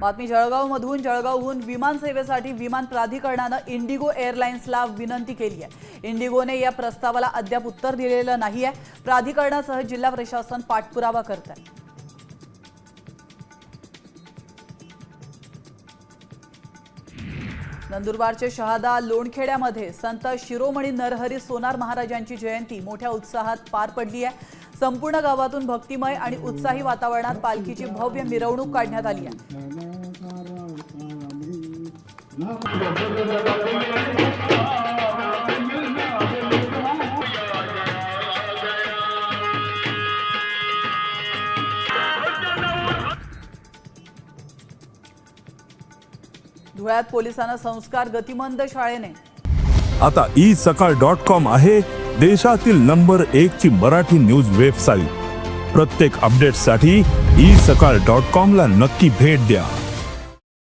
बातमी जळगावमधून. जळगावहून विमान सेवेसाठी विमान प्राधिकरणानं इंडिगो एअरलाइन्सला विनंती केली आहे. इंडिगोने या प्रस्तावाला अद्याप उत्तर दिलेलं नाही आहे. प्राधिकरणासह जिल्हा प्रशासन पाठपुरावा करत आहे. नंदुरबारचे शहादा लोणखेड्यामध्ये संत शिरोमणी नरहरी सोनार महाराजांची जयंती मोठ्या उत्साहात पार पडली आहे. संपूर्ण गावातून भक्तिमय आणि उत्साही वातावरणात पालखीची भव्य मिरवणूक काढण्यात आली आहे. धुळ्यात पोलिसांना संस्कार गतिमंद शाळेने. आता isakal.com आहे देशातील नंबर 1 ची मराठी न्यूज वेबसाईट. प्रत्येक अपडेटसाठी isakal.com ला नक्की भेट द्या.